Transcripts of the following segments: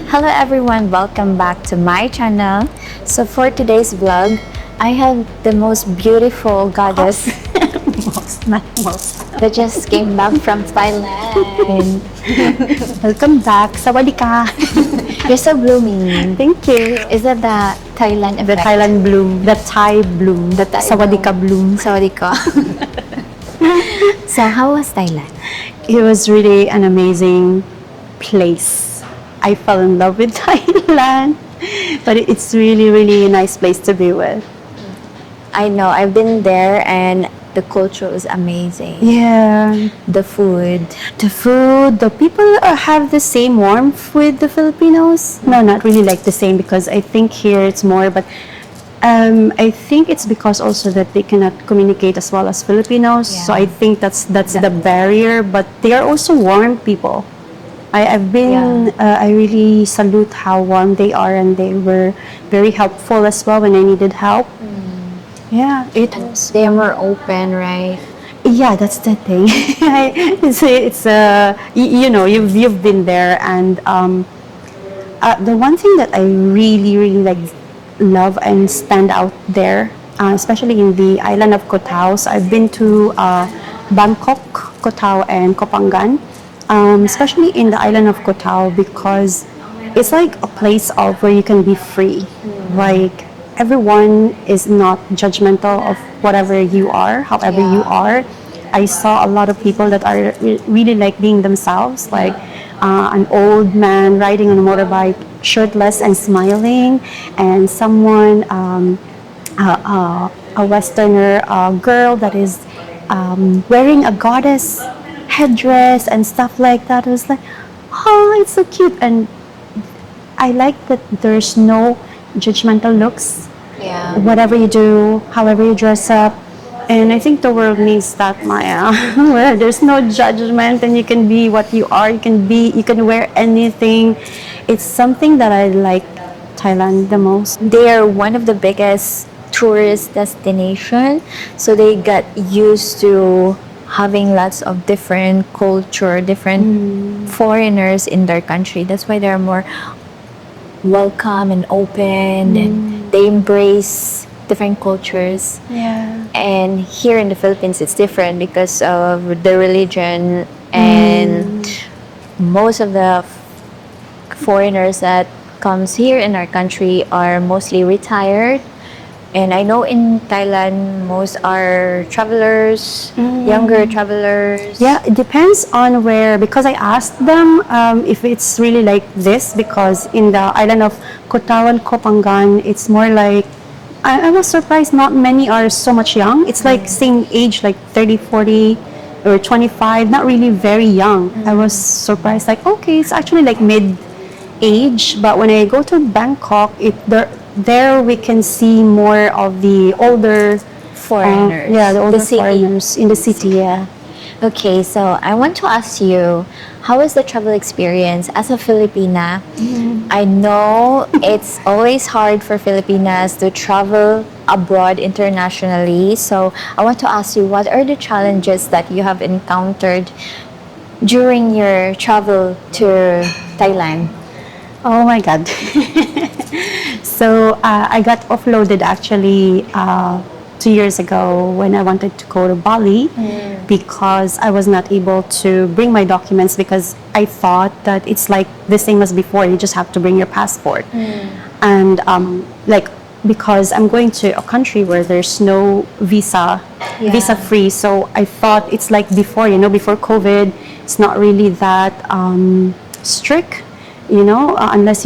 Hello everyone, welcome back to my channel. So for today's vlog, I have the most beautiful goddess that just came back from Thailand. Welcome back. Sawadika. You're so blooming. Thank you. Is that the Thailand The effect? Thailand bloom, the Thai bloom, the Thai Sawadika bloom. Sawadika. So how was Thailand? It was really an amazing place. I fell in love with Thailand, but it's really, really a nice place to be with. I know, I've been there and the culture is amazing. Yeah, The food. the people have the same warmth with the Filipinos. No, not really like the same, because I think here it's more, but I think it's because also that they cannot communicate as well as Filipinos. So Yeah. I think that's the barrier. But they are also warm people. I've been. I really salute how warm they are, and they were very helpful as well when I needed help. Yeah, it was. They are more open, right? Yeah, that's the thing. You know, you've been there, and the one thing that I really, really like love and stand out there, especially in the island of Koh Tao. So I've been to Bangkok, Koh Tao, and Koh Phangan, especially in the island of Koh Tao, because it's like a place of where you can be free. Like everyone is not judgmental of whatever you are, however you are. I saw a lot of people that are really like being themselves, like an old man riding on a motorbike, shirtless and smiling, and someone, a Westerner girl that is wearing a goddess headdress and stuff like that. It was like, oh, it's so cute. And I like that there's no judgmental looks. Yeah. Whatever you do, however you dress up. And I think the world needs that, Maya, where there's no judgment and you can be what you are. You can wear anything. It's something that I like Thailand the most. They are one of the biggest tourist destination, so they got used to having lots of different culture, different foreigners in their country. That's why they're more welcome and open, and they embrace different cultures. Yeah. And here in the Philippines, it's different because of the religion, and most of the foreigners that comes here in our country are mostly retired. And I know in Thailand, most are travelers, younger travelers. Yeah, it depends on where, because I asked them if it's really like this, because in the island of Koh Tao and Koh Phangan, it's more like, I was surprised not many are so much young. It's like same age, like 30, 40 or 25, not really very young. I was surprised, like, okay, it's actually like mid-age. But when I go to Bangkok, there we can see more of the older Foreigners. yeah, the older city. foreigners in the city. Yeah. Okay, so I want to ask you, how was the travel experience as a Filipina? I know it's always hard for Filipinas to travel abroad internationally. So I want to ask you, what are the challenges that you have encountered during your travel to Thailand? Oh my God. So I got offloaded actually 2 years ago when I wanted to go to Bali, because I was not able to bring my documents, because I thought that it's like the same as before. You just have to bring your passport. And like, because I'm going to a country where there's no visa free. So I thought it's like before, before COVID, it's not really that strict, unless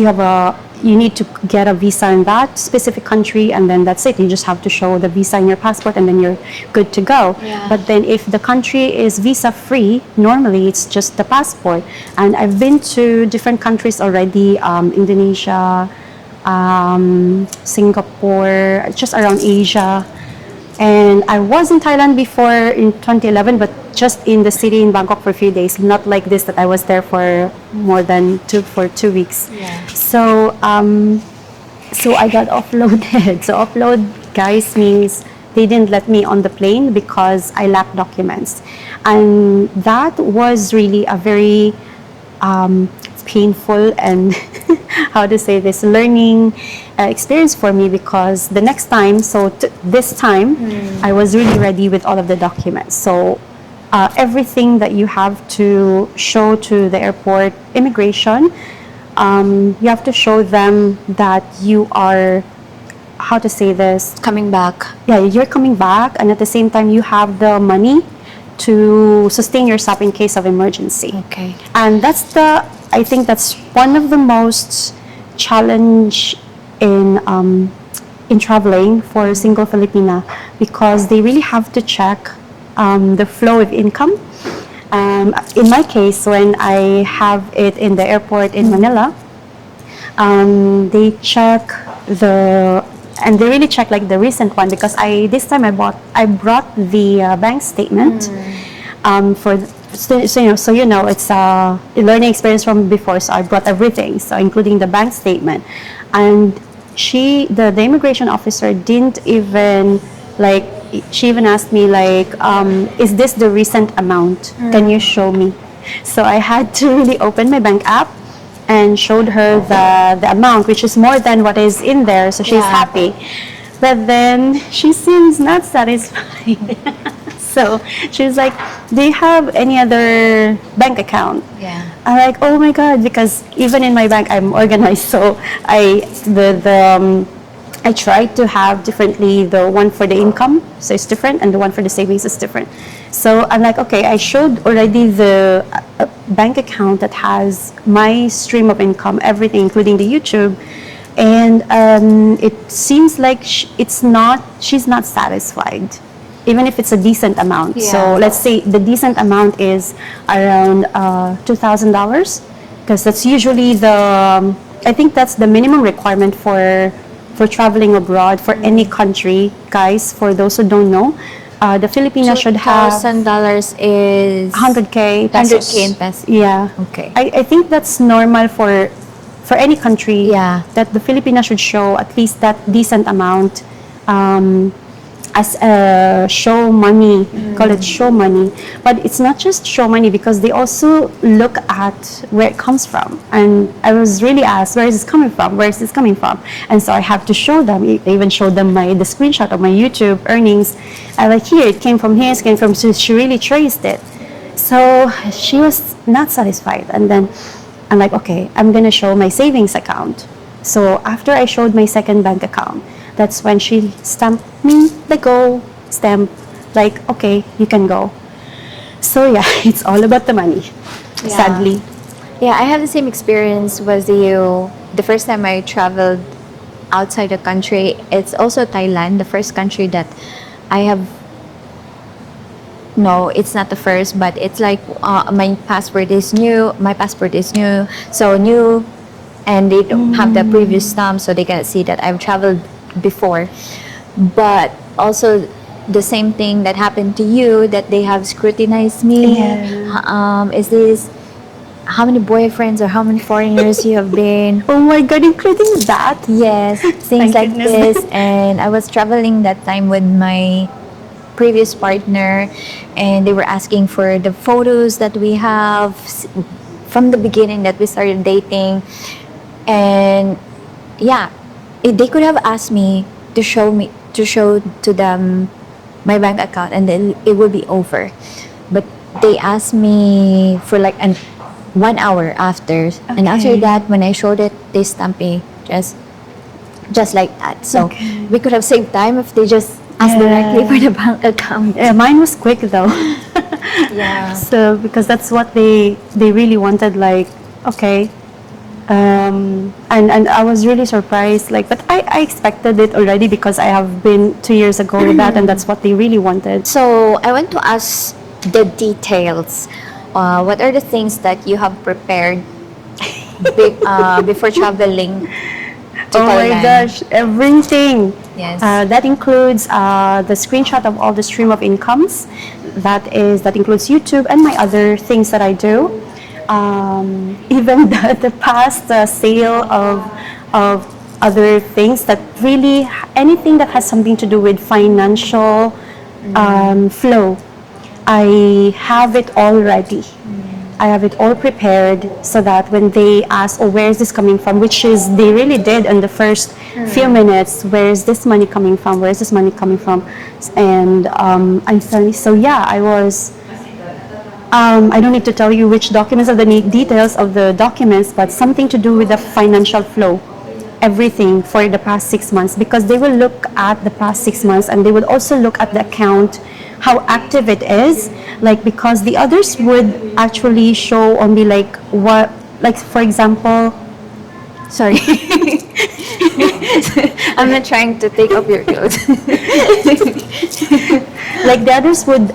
you need to get a visa in that specific country, and then that's it. You just have to show the visa in your passport, and then you're good to go. Yeah. But then if the country is visa free, normally it's just the passport. And I've been to different countries already, Indonesia, Singapore, just around Asia. And I was in Thailand before in 2011, but just in the city in Bangkok for a few days, not like this that I was there for more than 2 weeks. Yeah. So I got offloaded. So offload, guys, means they didn't let me on the plane because I lacked documents. And that was really a very painful and how to say this, learning experience for me, because the next time, this time, I was really ready with all of the documents. So everything that you have to show to the airport immigration, you have to show them that you are, how to say this, Coming back. yeah, you're coming back, and at the same time you have the money to sustain yourself in case of emergency. Okay. And I think that's one of the most challenge in traveling for a single Filipina, because they really have to check the flow of income. In my case, when I have it in the airport in Manila, they check and they really check like the recent one, because this time I brought the bank statement it's a learning experience from before, so I brought everything, so including the bank statement. And the immigration officer didn't even she even asked me is this the recent amount? Can you show me? So I had to really open my bank app and showed her the amount, which is more than what is in there, so she's happy. But then she seems not satisfied. So she's like, do you have any other bank account? Yeah. I'm like, oh my God, because even in my bank, I'm organized. So I tried to have differently, the one for the income, so it's different, and the one for the savings is different. So I'm like, okay, I showed already the bank account that has my stream of income, everything, including the YouTube. And it seems like she's not satisfied, even if it's a decent amount. Yeah. So let's say the decent amount is around $2,000, because that's usually I think that's the minimum requirement for traveling abroad for any country, guys. For those who don't know, the Filipinas should have $2,000 is 100K pesos. 100K in pesos. Yeah. Okay. I think that's normal for any country. Yeah. That the Filipinas should show at least that decent amount as show money, call it show money. But it's not just show money, because they also look at where it comes from. And I was really asked, where is this coming from? Where is this coming from? And so I have to show them. I even showed them the screenshot of my YouTube earnings. I here, it came from here, it came from, so she really traced it. So she was not satisfied. And then I'm like, okay, I'm gonna show my savings account. So after I showed my second bank account, that's when she stamped me the go stamp, okay, you can go. So yeah, it's all about the money, sadly. Yeah, I have the same experience with you. The first time I traveled outside the country, it's also Thailand, the first country that I have. No, it's not the first, but it's my passport is new. So new, and they don't have the previous stamp, so they can see that I've traveled before. But also the same thing that happened to you, that they have scrutinized me. Is this how many boyfriends or how many foreigners you have been? Oh my God, including that? Yes, things like this. And I was traveling that time with my previous partner, and they were asking for the photos that we have from the beginning that we started dating. And yeah, they could have asked me to show to them my bank account, and then it would be over. But they asked me for 1 hour after, and after that, when I showed it, they stamped me just like that. So we could have saved time if they just asked directly for the bank account. Yeah, mine was quick though. Yeah. So because that's what they really wanted, okay. And I was really surprised, but I expected it already, because I have been 2 years ago with that, and that's what they really wanted. So I want to ask the details. What are the things that you have prepared before traveling to Oh Thailand? my gosh, everything. Yes. That includes the screenshot of all the stream of incomes. That includes YouTube and my other things that I do. Even the past sale of other things, that really anything that has something to do with financial flow, I have it all ready. I have it all prepared so that when they ask, oh, where is this coming from? Which is, they really did in the first few minutes, where is this money coming from? Where is this money coming from? And I'm sorry. So yeah, I was, I don't need to tell you which documents of the details of the documents, but something to do with the financial flow, everything for the past 6 months, because they will look at the past 6 months and they will also look at the account, how active it is, like, because the others would actually show only like what, like for example, Sorry. I'm not trying to take off your clothes. like the others would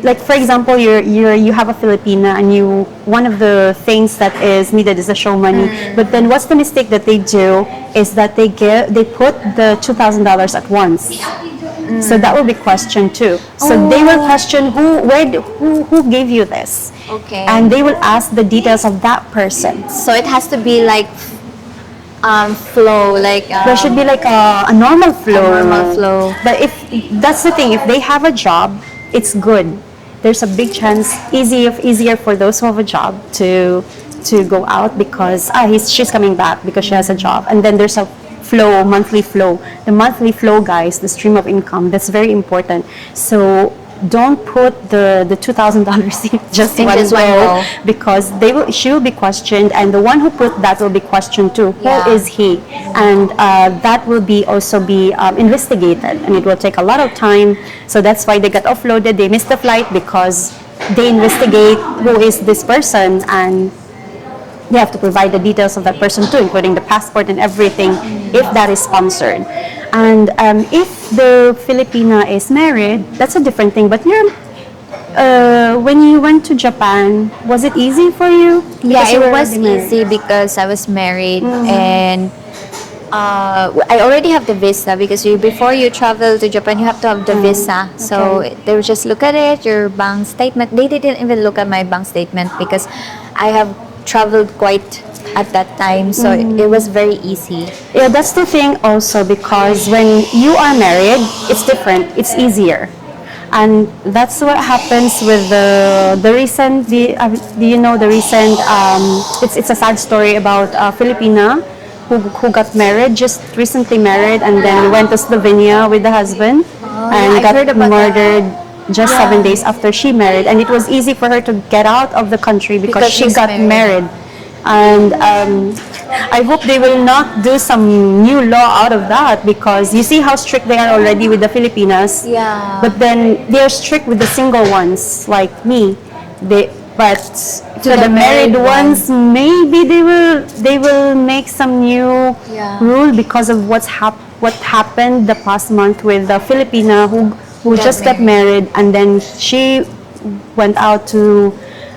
like for example, you have a Filipina and you, one of the things that is needed is the show money, but then what's the mistake that they do is that they put the $2,000 at once. So that will be questioned too. So they will question who gave you this, Okay. and they will ask the details of that person. So it has to be like flow, like There should be like a normal flow. normal flow. But if that's the thing, if they have a job, it's good. There's a big chance easier for those who have a job to go out because she's coming back because she has a job, and then there's a flow, monthly flow. The monthly flow, guys, the stream of income, that's very important. So don't put the $2,000 just In one just one row, row. because she will be questioned, and the one who put that will be questioned too. Yeah. Who is he? And that will also be investigated, and it will take a lot of time. So that's why they got offloaded. They missed the flight because they investigate who is this person, and they have to provide the details of that person too, including the passport and everything, if that is sponsored. And if the Filipina is married, that's a different thing. But when you went to Japan, was it easy for you? Yeah, Because you it were was already married. easy because I was married and I already have the visa because before you travel to Japan, you have to have the visa. So they would just look at it, your bank statement. They didn't even look at my bank statement because I have traveled quite at that time. So it was very easy. Yeah, that's the thing also, because when you are married, it's different. It's easier. And that's what happens with the recent, do you know the recent, it's a sad story about a Filipina who got married, just recently married, and then went to Slovenia with the husband and I got heard about murdered just 7 days after she married. And it was easy for her to get out of the country because she she's got married. And I hope they will not do some new law out of that, because you see how strict they are already with the Filipinas. Yeah. But then they are strict with the single ones like me. But to the married ones, maybe they will make some new rule because of what happened the past month with the Filipina who just got married, and then she went out to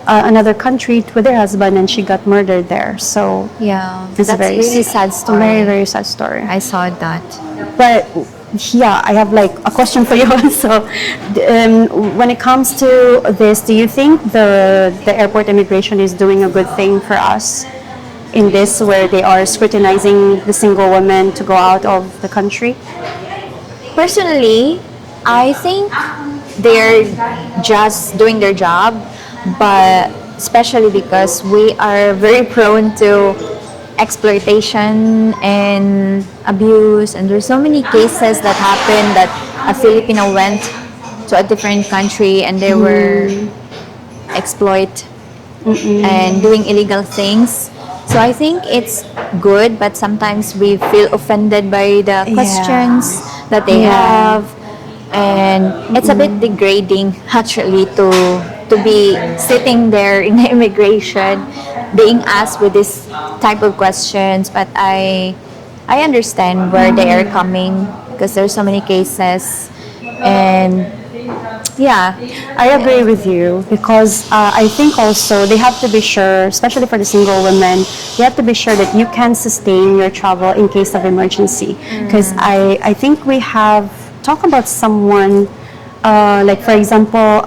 another country with her husband, and she got murdered there. So Yeah, it's that's a very really sad story. Very, very sad story. I saw that. But yeah, I have like a question for you also. When it comes to this, do you think the airport immigration is doing a good thing for us in this, where they are scrutinizing the single women to go out of the country? Personally, I think they're just doing their job, but especially because we are very prone to exploitation and abuse, and there's so many cases that happen that a Filipino went to a different country and they were exploit and doing illegal things. So I think it's good, but sometimes we feel offended by the questions that they have, and it's a bit degrading actually to be sitting there in the immigration being asked with this type of questions. But I understand where they are coming because there's so many cases, and yeah, I agree with you, because I think also they have to be sure, especially for the single women, you have to be sure that you can sustain your travel in case of emergency. Because I think we have talked about someone, like for example,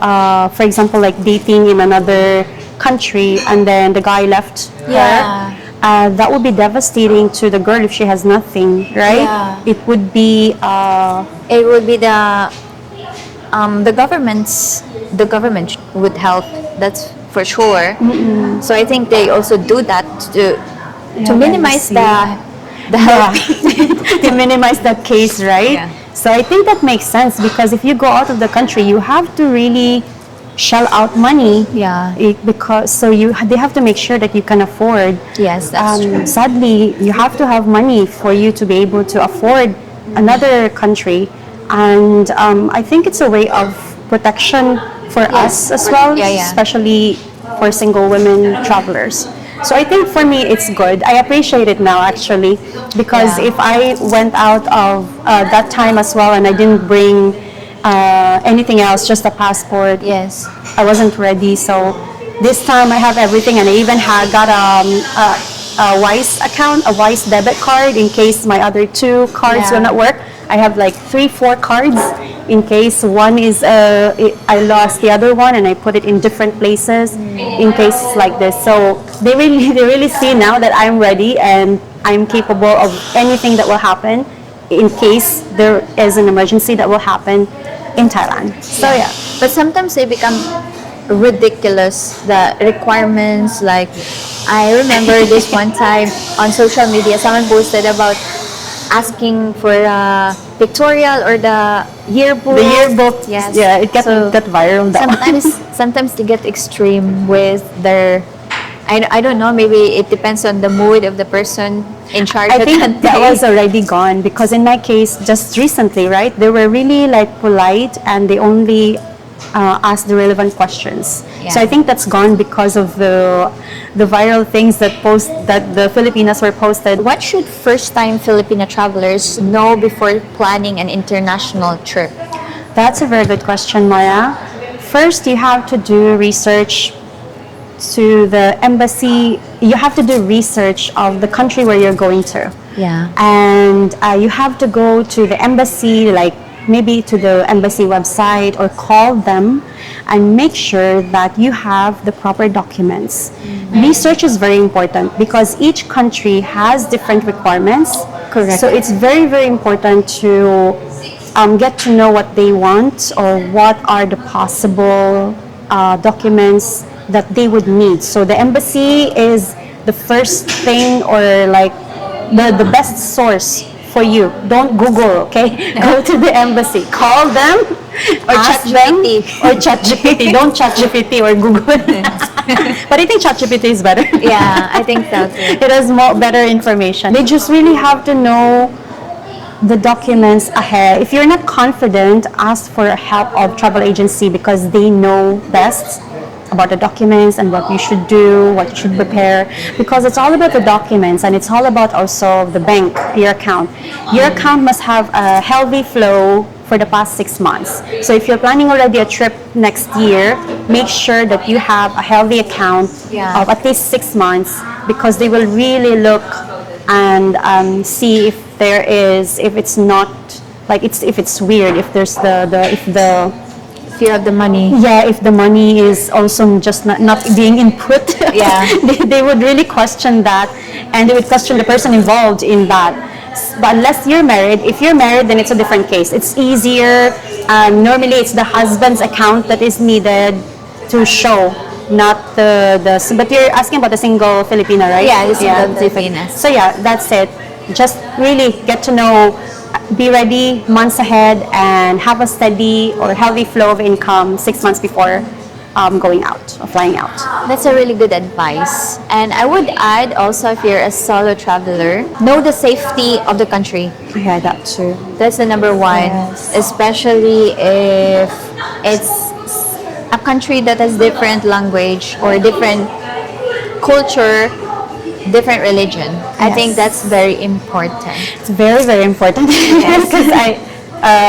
like dating in another country, and then the guy left her. That would be devastating to the girl if she has nothing, right? Yeah. It would be the the government would help. That's for sure. So I think they also do that to Yeah, minimize the Yeah. health. To minimize that case, right? Yeah. So I think that makes sense because if you go out of the country, you have to really shell out money. Yeah. Because they have to make sure that you can afford. Yes, that's true. Sadly, you have to have money for you to be able to afford another country, and I think it's a way of protection for us as well, Yeah, yeah. especially for single women travelers. So I think for me it's good. I appreciate it now actually because Yeah. if I went out of that time as well and I didn't bring anything else, just a passport, Yes. I wasn't ready. So this time I have everything, and I even got a Wise account, a Wise debit card in case my other two cards will Yeah. not work. I have like 3, 4 cards in case one is I lost the other one and I put it in different places in cases like this. So they really see now that I'm ready and I'm capable of anything that will happen in case there is an emergency that will happen in Thailand. So yeah. But sometimes they become ridiculous, the requirements. Like, I remember this one time on social media, someone posted about asking for a pictorial or the yearbook. The yearbook, Yes. yeah, it got So viral. That one. sometimes they get extreme with their. I don't know. Maybe it depends on the mood of the person in charge. I at think that that day. was already gone because in my case, just recently, right, they were really like polite and they only asked the relevant questions. Yeah. So I think that's gone because of the viral things that the Filipinas were posted. What should first-time Filipina travelers know before planning an international trip? That's a very good question, Maya. First, you have to do research to the embassy. You have to do research of the country where you're going to. Yeah. And you have to go to the embassy, like maybe to the embassy website or call them and make sure that you have the proper documents. Research is very important because each country has different requirements. Correct. So it's very, very important to get to know what they want or what are the possible documents that they would need. So the embassy is the first thing or like the best source for you. Don't Google, okay? Go to the embassy, call them, Or ask them, ChatGPT. or ChatGPT. Don't ChatGPT or Google. But I think ChatGPT is better. Yeah, I think so too. It has more better information. They just really have to know the documents ahead. If you're not confident, ask for help of travel agency because they know best about the documents and what you should do, what you should prepare, because it's all about the documents and it's all about also the bank, your account. Your account must have a healthy flow for the past 6 months. So if you're planning already a trip next year, make sure that you have a healthy account Yeah. of at least 6 months because they will really look and see if it's not like if it's weird, if there's If you have the money. yeah, if the money is also just not being input, Yeah. they would really question that, and they would question the person involved in that. But unless you're married, if you're married, then it's a different case. It's easier. Normally, it's the husband's account that is needed to show, not the. But you're asking about the single Filipina, right? Yeah, the single different. Filipinas. So yeah, that's it. Just really get to know, be ready months ahead, and have a steady or healthy flow of income 6 months before going out or flying out. That's a really good advice. And I would add also, if you're a solo traveler, know the safety of the country. Yeah, that too. That's the number one. Yes. Especially if it's a country that has different language or different culture, different religion. I think Yes. that's very important. It's very, very important because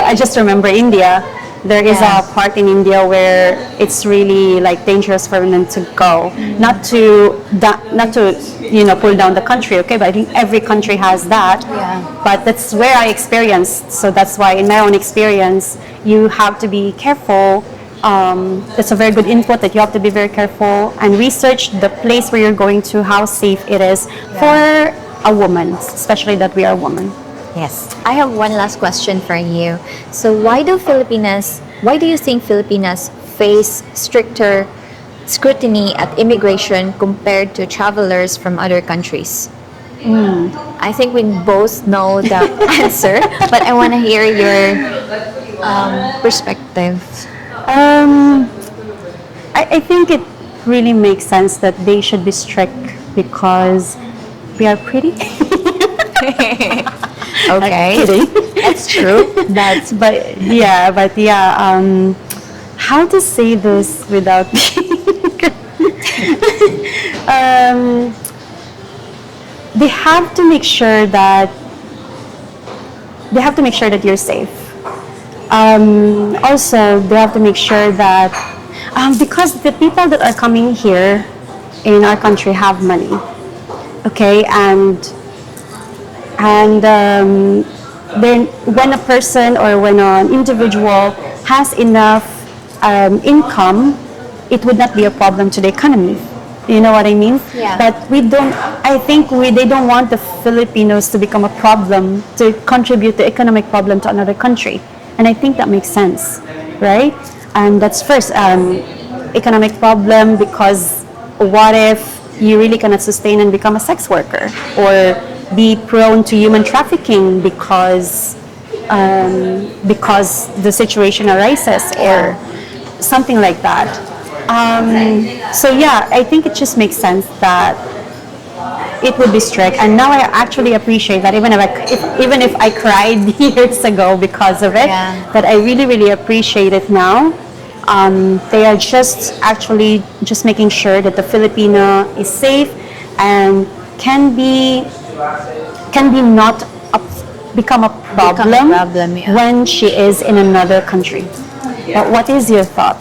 I just remember India. There is Yeah. a part in India where it's really like dangerous for them to go. Not to pull down the country, okay? But I think every country has that. Yeah. But that's where I experienced. So that's why in my own experience, you have to be careful. That's a very good input that you have to be very careful and research the place where you're going to, how safe it is for a woman, especially that we are women. Yes. I have one last question for you. So why do you think Filipinas face stricter scrutiny at immigration compared to travelers from other countries? I think we both know the answer, but I want to hear your perspective. Um, I think it really makes sense that they should be strict because we are pretty. Okay, Kidding. that's true. But yeah. How to say this without um, they have to make sure that you're safe. Also, they have to make sure that because the people that are coming here in our country have money, okay, and then when a person or when an individual has enough income, it would not be a problem to the economy. You know what I mean? Yeah. But we don't. I think they don't want the Filipinos to become a problem, to contribute to economic problem to another country, and I think that makes sense, right? And that's first economic problem, because what if you really cannot sustain and become a sex worker, or be prone to human trafficking because the situation arises, or something like that. So yeah, I think it just makes sense that it would be strict. And now I actually appreciate that, even if I cried years ago because of it, Yeah. that I really, really appreciate it now. They are just actually just making sure that the Filipina is safe and can be not become a problem, Yeah. when she is in another country. But what is your thought?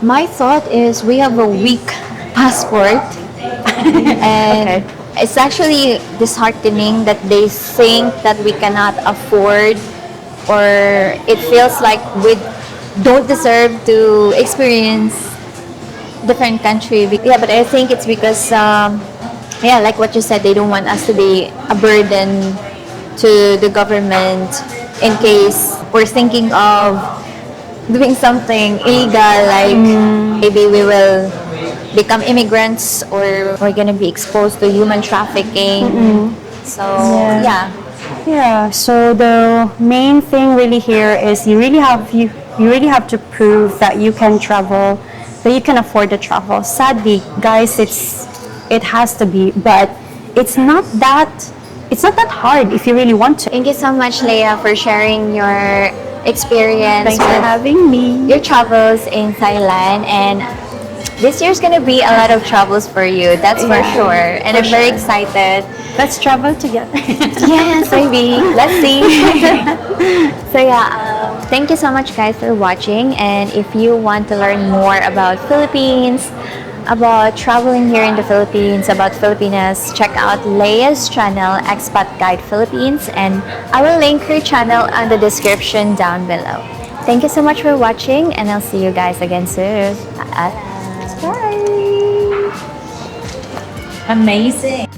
My thought is we have a weak passport, and it's actually disheartening that they think that we cannot afford, or it feels like we don't deserve to experience different country. Yeah, but I think it's because yeah, like what you said, they don't want us to be a burden to the government in case we're thinking of doing something illegal, like maybe we will become immigrants, or we're gonna be exposed to human trafficking. So yeah. Yeah, so the main thing really here is you really have to prove that you can travel, that you can afford to travel. Sadly, guys, it has to be, but it's not that hard if you really want to. Thank you so much, Leah, for sharing your experience Thanks for with having me. your travels in Thailand. And this year's gonna be a lot of travels for you, that's for Yeah, sure. And for I'm very sure. excited. Let's travel together. Yes, maybe. Let's see. So yeah, thank you so much, guys, for watching. And if you want to learn more about Philippines, about traveling here in the Philippines, about Filipinas, check out Leia's channel, Expat Guide Philippines, and I will link her channel on the description down below. Thank you so much for watching, and I'll see you guys again soon. Bye. Amazing.